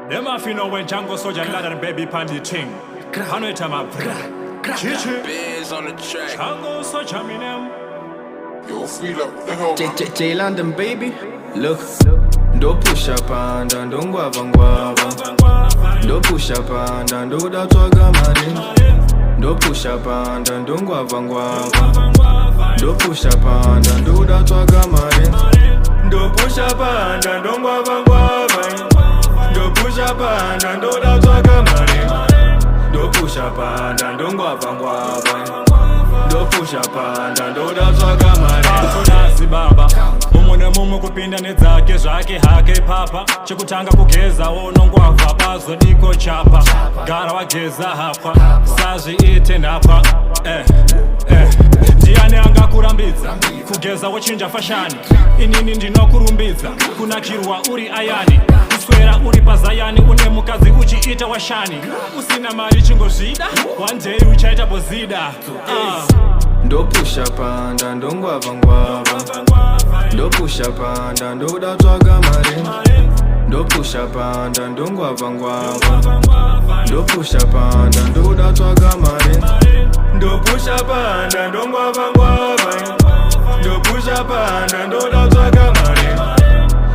Them I feel know when Django Souljah and baby pandy ting. Hano it am Chichi. Biz on the track. Django Souljah minem. Yo, feel up, the hell, man. JLondon, baby. Look. Do push up and don't ngwavha. Do push up and do that mari. Do push up and don't ngwavha. Do push up and do that mari. Do push up and don't ngwavha. Do push up and do that mari. Do push up and don't ngwavha. Do push up and do that mari. Nasi baba mumu nemumu kupinda nedzake zvake hake papa chekutanga kugeza ngwavha bazo diko chapa gara wageza hapwa sazviite nhapwa ndiani angakurambidza kugeza wochinja fashani inini ndinokurumbidza kunakirwa uri ayani kuswera uri pazayani une mukadzi uchiita washani usina mari chingozvida one day uchaita bozida Do push up and don't ngwavha. Do push up and do that mari. Do push up and don't ngwavha. Do push up and do that mari. Do push up and don't ngwavha. Do push up and do that mari.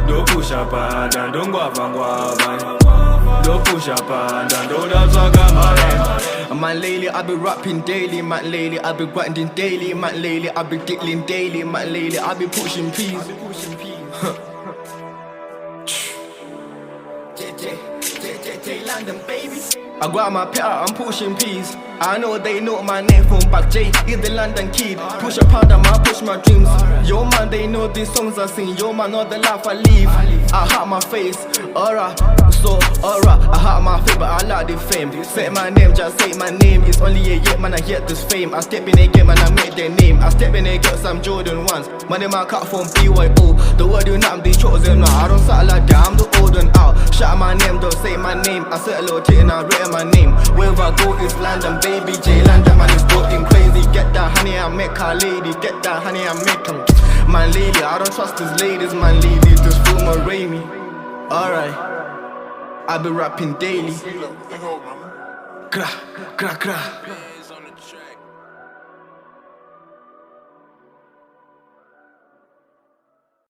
Do push up and don't ngwavha. Do push up and do that mari. Man lately I be rapping daily, man lately I be grinding daily, man lately I be dickling daily, man lately I be pushing peas. JLondon, baby. I got my pet, I'm pushing peas. I know they know my name from back J, is the London kid. Push a pound, I push my dreams. Yo man, they know these songs I sing. Yo man, know the life I live. I hurt my face, alright. So alright, I hurt my face, but I like the fame. Say my name, just say my name. It's only a year, man, I get this fame. I step in a game and I make their name. I step in a get some Jordan ones. Money my cut from BYO. The word you know, I'm the chosen now. I don't sound like that, I'm the old one out. Shout my name, don't say my name. I said a little tit and I read my name. Wherever I go, it's London, baby. JLondon, man, is going crazy. Get that honey, I make her lady. Get that honey, I make them. Man, lady, I don't trust these ladies. Man, lady, just feel my Raimi. Alright. I be rapping daily. Feel up, the hell, man. Gra, gra, gra.